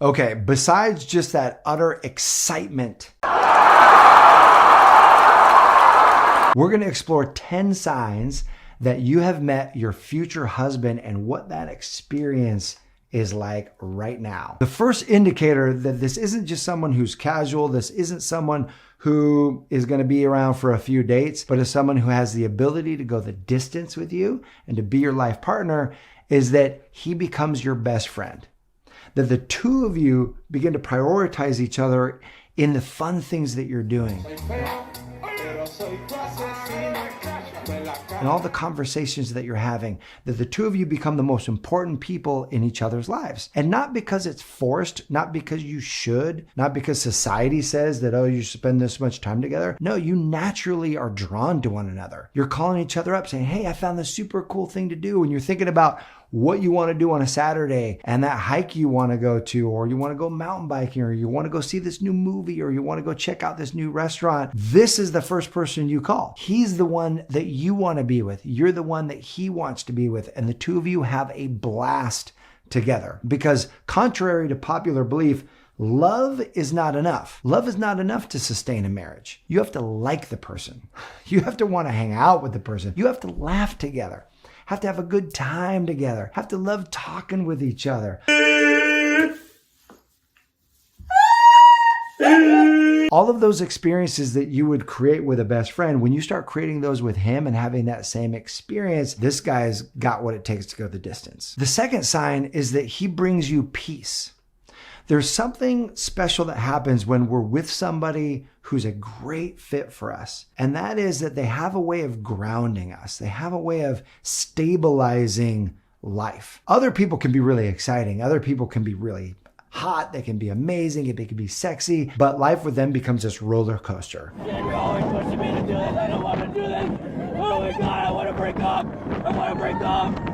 Okay, besides just that utter excitement, we're going to explore 10 signs that you have met your future husband and what that experience is like right now. The first indicator that this isn't just someone who's casual, this isn't someone who is going to be around for a few dates, but is someone who has the ability to go the distance with you and to be your life partner, is that he becomes your best friend. That the two of you begin to prioritize each other in the fun things that you're doing. And all the conversations that you're having, that the two of you become the most important people in each other's lives. And not because it's forced, not because you should, not because society says that, oh, you spend this much time together. No, you naturally are drawn to one another. You're calling each other up saying, hey, I found this super cool thing to do. And you're thinking about what you want to do on a Saturday and that hike you want to go to, or you want to go mountain biking, or you want to go see this new movie, or you want to go check out this new restaurant. This is the first person you call. He's the one that you want to be with. You're the one that he wants to be with. And the two of you have a blast together. Because contrary to popular belief, love is not enough. Love is not enough to sustain a marriage. You have to like the person. You have to want to hang out with the person. You have to laugh together. Have to have a good time together. Have to love talking with each other. All of those experiences that you would create with a best friend, when you start creating those with him and having that same experience, this guy's got what it takes to go the distance. The second sign is that he brings you peace. There's something special that happens when we're with somebody who's a great fit for us. And that is that they have a way of grounding us. They have a way of stabilizing life. Other people can be really exciting. Other people can be really hot. They can be amazing. They can be sexy. But life with them becomes this roller coaster. Yeah, you're always pushing me to do this. I don't want to do this. Oh my God, I want to break up. I want to break up.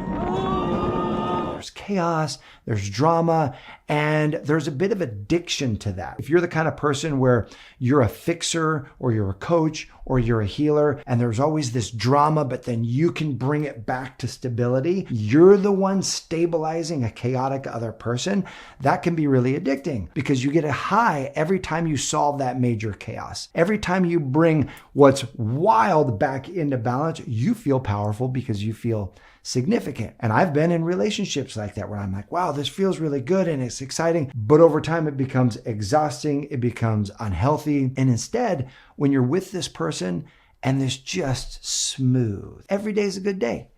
There's chaos, there's drama, and there's a bit of addiction to that. If you're the kind of person where you're a fixer or you're a coach or you're a healer and there's always this drama, but then you can bring it back to stability, you're the one stabilizing a chaotic other person, that can be really addicting because you get a high every time you solve that major chaos. Every time you bring what's wild back into balance, you feel powerful because you feel significant. And I've been in relationships like that where I'm like, wow, this feels really good and it's exciting. But over time, it becomes exhausting. It becomes unhealthy. And instead, when you're with this person and it's just smooth, every day is a good day.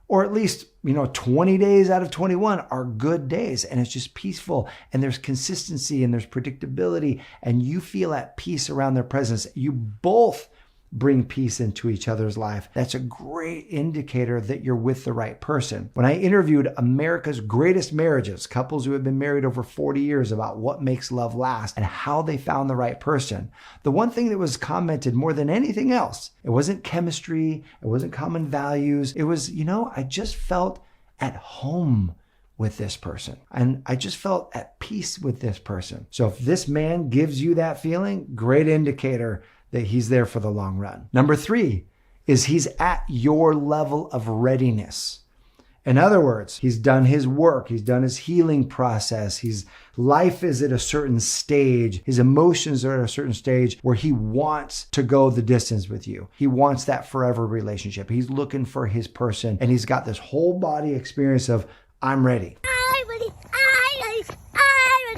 Or at least, 20 days out of 21 are good days. And it's just peaceful. And there's consistency and there's predictability. And you feel at peace around their presence. You both bring peace into each other's life. That's a great indicator that you're with the right person. When I interviewed America's greatest marriages, couples who have been married over 40 years, about what makes love last and how they found the right person, the one thing that was commented more than anything else, it wasn't chemistry, it wasn't common values. It was, I just felt at home with this person. And I just felt at peace with this person. So if this man gives you that feeling, great indicator that he's there for the long run. Number 3 is he's at your level of readiness. In other words, he's done his work. He's done his healing process. His life is at a certain stage. His emotions are at a certain stage where he wants to go the distance with you. He wants that forever relationship. He's looking for his person. And he's got this whole body experience of, I'm ready.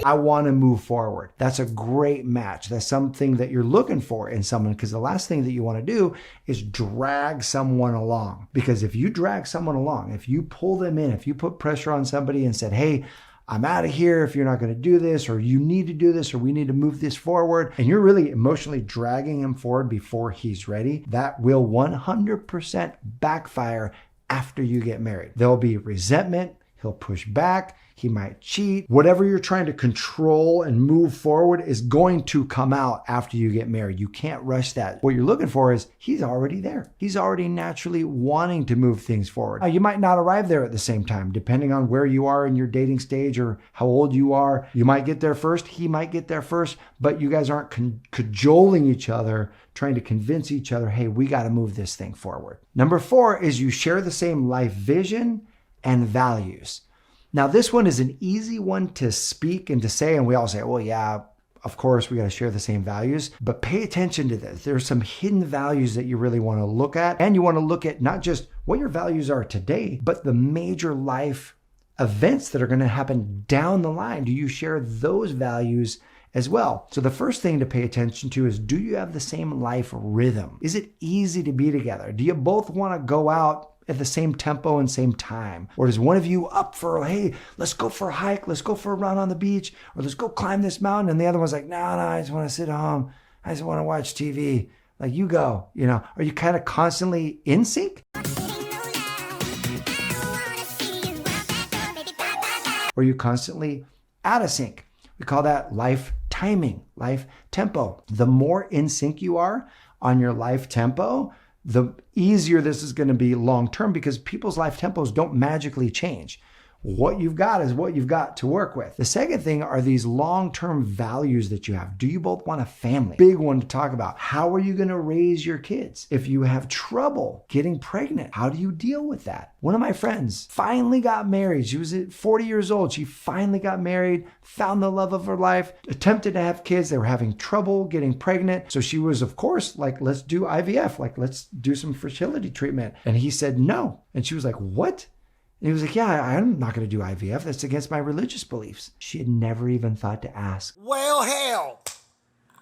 I want to move forward. That's a great match. That's something that you're looking for in someone, because the last thing that you want to do is drag someone along. Because if you drag someone along, if you pull them in, if you put pressure on somebody and said, hey, I'm out of here if you're not going to do this, or you need to do this, or we need to move this forward, and you're really emotionally dragging him forward before he's ready, that will 100% backfire after you get married. There'll be resentment. He'll push back. He might cheat. Whatever you're trying to control and move forward is going to come out after you get married. You can't rush that. What you're looking for is he's already there. He's already naturally wanting to move things forward. Now, you might not arrive there at the same time, depending on where you are in your dating stage or how old you are. You might get there first. He might get there first, but you guys aren't cajoling each other, trying to convince each other, hey, we got to move this thing forward. Number 4 is you share the same life vision and values. Now, this one is an easy one to speak and to say, and we all say, well, yeah, of course, we got to share the same values, but pay attention to this. There's some hidden values that you really want to look at, and you want to look at not just what your values are today, but the major life events that are going to happen down the line. Do you share those values as well? So the first thing to pay attention to is, do you have the same life rhythm? Is it easy to be together? Do you both want to go out at the same tempo and same time? Or does one of you up for, hey, let's go for a hike, let's go for a run on the beach, or let's go climb this mountain, and the other one's like, no, I just want to sit home, I just want to watch TV. Like, you go, Are you kind of constantly in sync? Or are you constantly out of sync? We call that life timing, life tempo. The more in sync you are on your life tempo, the easier this is going to be long term, because people's life tempos don't magically change. What you've got is what you've got to work with. The second thing are these long-term values that you have. Do you both want a family? Big one to talk about. How are you going to raise your kids? If you have trouble getting pregnant, how do you deal with that? One of my friends finally got married. She was 40 years old. She finally got married, found the love of her life, attempted to have kids. They were having trouble getting pregnant. So she was, of course, like, let's do IVF. Like, let's do some fertility treatment. And he said no. And she was like, what? And he was like, yeah, I'm not going to do IVF. That's against my religious beliefs. She had never even thought to ask. Well, hell,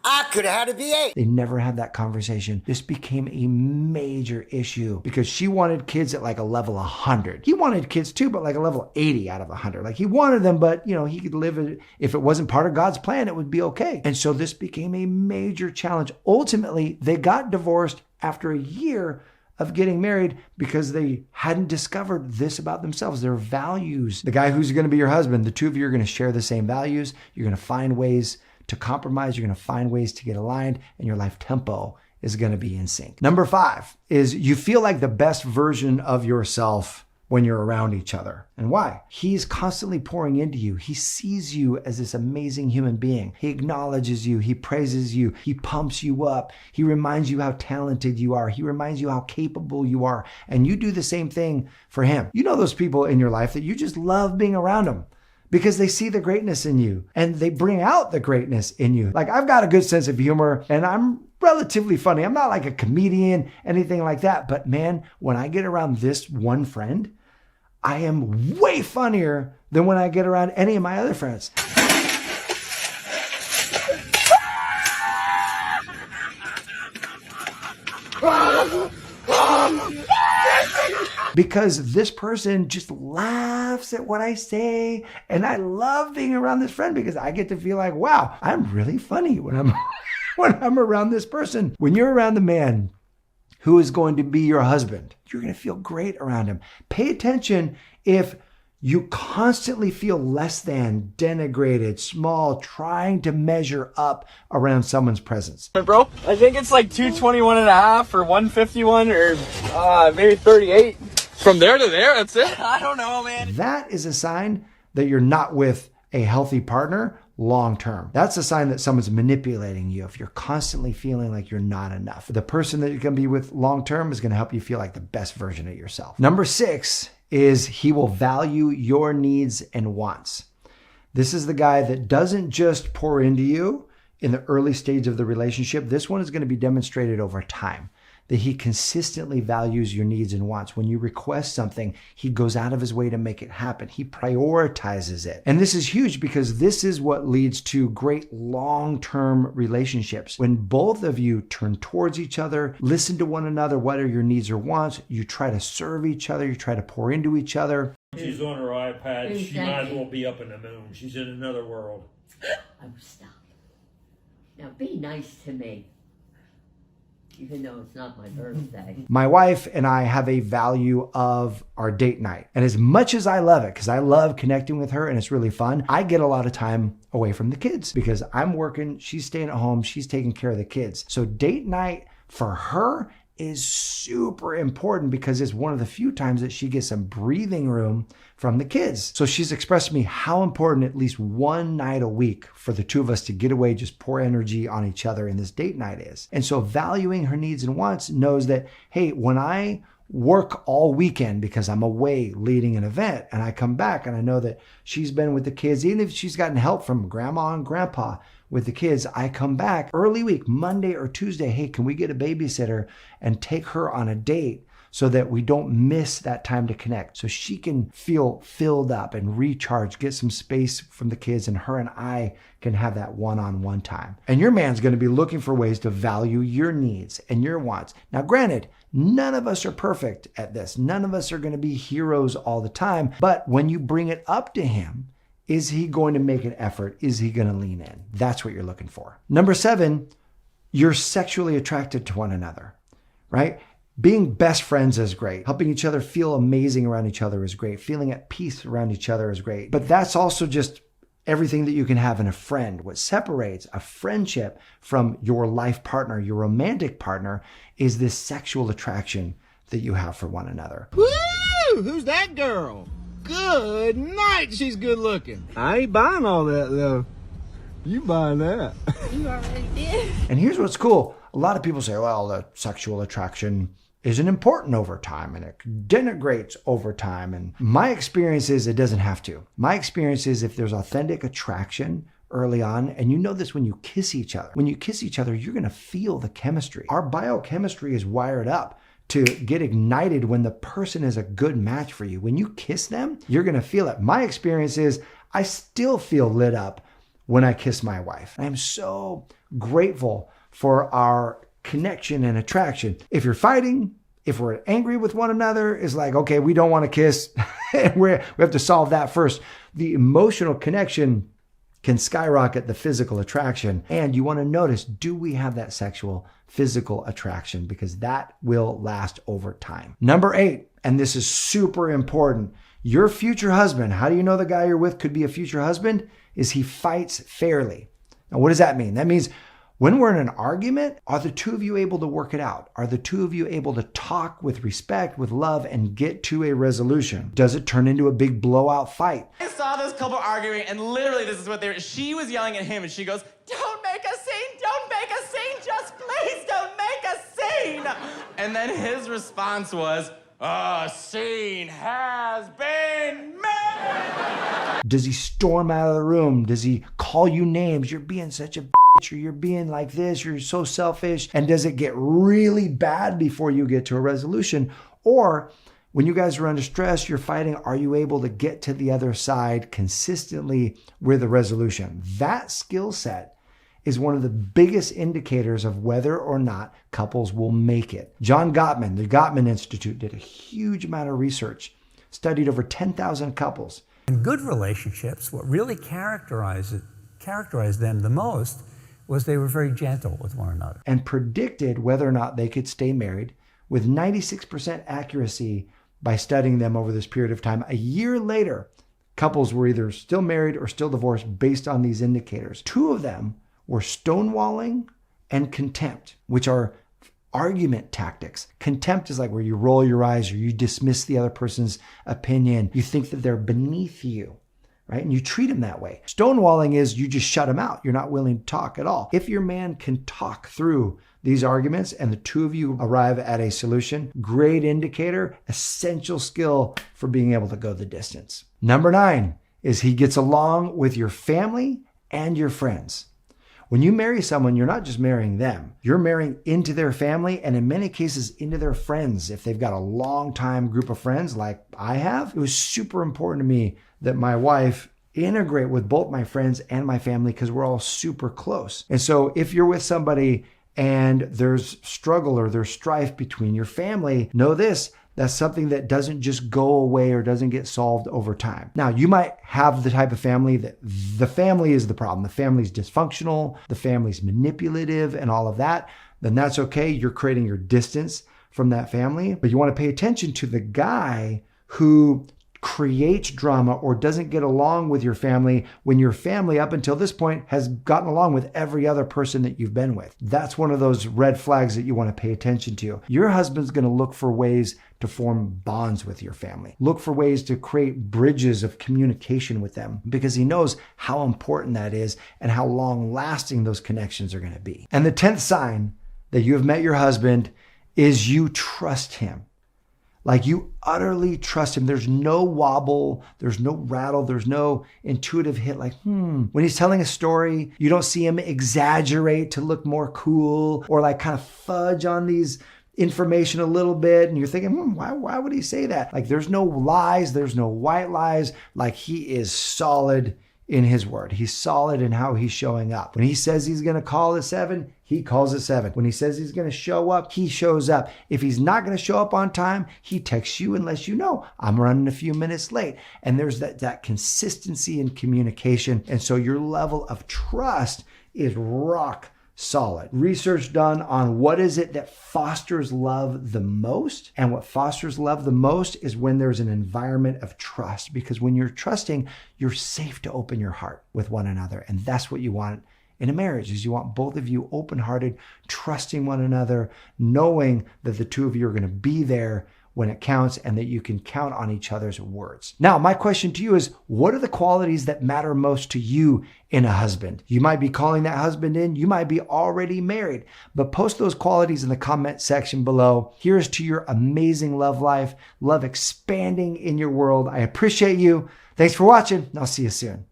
I could have had a V8. They never had that conversation. This became a major issue because she wanted kids at like a level 100. He wanted kids too, but like a level 80 out of 100. Like, he wanted them, but he could live it. If it wasn't part of God's plan, it would be okay. And so this became a major challenge. Ultimately, they got divorced after a year of getting married because they hadn't discovered this about themselves, their values. The guy who's going to be your husband, the two of you are going to share the same values. You're going to find ways to compromise. You're going to find ways to get aligned, and your life tempo is going to be in sync. Number 5 is you feel like the best version of yourself when you're around each other. And why? He's constantly pouring into you. He sees you as this amazing human being. He acknowledges you. He praises you. He pumps you up. He reminds you how talented you are. He reminds you how capable you are. And you do the same thing for him. You know those people in your life that you just love being around them because they see the greatness in you and they bring out the greatness in you. Like, I've got a good sense of humor and I'm relatively funny. I'm not like a comedian, anything like that. But man, when I get around this one friend, I am way funnier than when I get around any of my other friends. Because this person just laughs at what I say. And I love being around this friend because I get to feel like, wow, I'm really funny when I'm around this person. When you're around the man who is going to be your husband, you're going to feel great around him. Pay attention if you constantly feel less than, denigrated, small, trying to measure up around someone's presence. Bro, I think it's like 221 and a half or 151 or maybe 38. From there to there, that's it? I don't know, man. That is a sign that you're not with a healthy partner long term. That's a sign that someone's manipulating you if you're constantly feeling like you're not enough. The person that you're going to be with long term is going to help you feel like the best version of yourself. Number 6 is he will value your needs and wants. This is the guy that doesn't just pour into you in the early stage of the relationship. This one is going to be demonstrated over time, that he consistently values your needs and wants. When you request something, he goes out of his way to make it happen. He prioritizes it. And this is huge because this is what leads to great long-term relationships. When both of you turn towards each other, listen to one another, what are your needs or wants, you try to serve each other, you try to pour into each other. She's on her iPad. She might as well be up in the moon. She's in another world. Oh, stop. Now be nice to me. Even though it's not my birthday. My wife and I have a value of our date night. And as much as I love it, because I love connecting with her and it's really fun, I get a lot of time away from the kids because I'm working, she's staying at home, she's taking care of the kids. So date night for her is super important because it's one of the few times that she gets some breathing room from the kids. So she's expressed to me how important at least one night a week for the two of us to get away, just pour energy on each other in this date night is. And so valuing her needs and wants knows that, hey, when I work all weekend because I'm away leading an event, and I come back and I know that she's been with the kids, even if she's gotten help from grandma and grandpa with the kids, I come back early week, Monday or Tuesday, hey, can we get a babysitter and take her on a date so that we don't miss that time to connect, so she can feel filled up and recharge, get some space from the kids, and her and I can have that one-on-one time. And your man's going to be looking for ways to value your needs and your wants. Now, granted, none of us are perfect at this. None of us are going to be heroes all the time. But when you bring it up to him, is he going to make an effort? Is he going to lean in? That's what you're looking for. Number 7, you're sexually attracted to one another, right? Being best friends is great. Helping each other feel amazing around each other is great. Feeling at peace around each other is great. But that's also just everything that you can have in a friend. What separates a friendship from your life partner, your romantic partner, is this sexual attraction that you have for one another. Woo! Who's that girl? Good night, she's good looking. I ain't buying all that though. You buying that? You already did. And here's what's cool. A lot of people say, well, the sexual attraction isn't important over time and it denigrates over time. And my experience is it doesn't have to. My experience is if there's authentic attraction early on, and you know this when you kiss each other. When you kiss each other, you're going to feel the chemistry. Our biochemistry is wired up to get ignited when the person is a good match for you. When you kiss them, you're going to feel it. My experience is I still feel lit up when I kiss my wife. I'm so grateful for our connection and attraction. If you're fighting, if we're angry with one another, it's like, okay, we don't want to kiss. We have to solve that first. The emotional connection can skyrocket the physical attraction. And you want to notice, do we have that sexual, physical attraction? Because that will last over time. Number 8, and this is super important. Your future husband, how do you know the guy you're with could be a future husband? Is he fights fairly. Now, what does that mean? That means when we're in an argument, are the two of you able to work it out? Are the two of you able to talk with respect, with love, and get to a resolution? Does it turn into a big blowout fight? I saw this couple arguing, and literally this is what she was yelling at him, and she goes, "Don't make a scene, don't make a scene, just please don't make a scene." And then his response was, "A scene has been made." Does he storm out of the room? Does he call you names? You're being such a bitch, or you're being like this, you're so selfish. And does it get really bad before you get to a resolution? Or when you guys are under stress, you're fighting, are you able to get to the other side consistently with a resolution? That skill set is one of the biggest indicators of whether or not couples will make it. John Gottman, the Gottman Institute, did a huge amount of research, studied over 10,000 couples. In good relationships, what really characterized them the most was they were very gentle with one another. And predicted whether or not they could stay married with 96% accuracy by studying them over this period of time. A year later, couples were either still married or still divorced based on these indicators. 2 of them were stonewalling and contempt, which are argument tactics. Contempt is like where you roll your eyes or you dismiss the other person's opinion. You think that they're beneath you, right? And you treat them that way. Stonewalling is you just shut them out. You're not willing to talk at all. If your man can talk through these arguments and the 2 of you arrive at a solution, great indicator, essential skill for being able to go the distance. Number 9 is he gets along with your family and your friends. When you marry someone, you're not just marrying them. You're marrying into their family and in many cases into their friends. If they've got a long time group of friends like I have, it was super important to me that my wife integrate with both my friends and my family because we're all super close. And so if you're with somebody and there's struggle or there's strife between your family, know this, that's something that doesn't just go away or doesn't get solved over time. Now, you might have the type of family that the family is the problem. The family's dysfunctional, the family's manipulative and all of that. Then that's okay. You're creating your distance from that family. But you want to pay attention to the guy who creates drama or doesn't get along with your family when your family up until this point has gotten along with every other person that you've been with. That's one of those red flags that you want to pay attention to. Your husband's going to look for ways to form bonds with your family. Look for ways to create bridges of communication with them because he knows how important that is and how long lasting those connections are going to be. And the 10th sign that you have met your husband is you trust him. Like you utterly trust him. There's no wobble. There's no rattle. There's no intuitive hit like, When he's telling a story, you don't see him exaggerate to look more cool or like kind of fudge on these information a little bit. And you're thinking, why would he say that? Like there's no lies. There's no white lies. Like he is solid in his word. He's solid in how he's showing up. When he says he's going to call at 7, he calls at 7. When he says he's going to show up, he shows up. If he's not going to show up on time, he texts you and lets you know, I'm running a few minutes late. And there's that consistency in communication. And so your level of trust is rock solid. Research done on what is it that fosters love the most. And what fosters love the most is when there's an environment of trust. Because when you're trusting, you're safe to open your heart with one another. And that's what you want in a marriage, is you want both of you open-hearted, trusting one another, knowing that the two of you are going to be there when it counts and that you can count on each other's words. Now, my question to you is, what are the qualities that matter most to you in a husband? You might be calling that husband in. You might be already married, but post those qualities in the comment section below. Here's to your amazing love life, love expanding in your world. I appreciate you. Thanks for watching. I'll see you soon.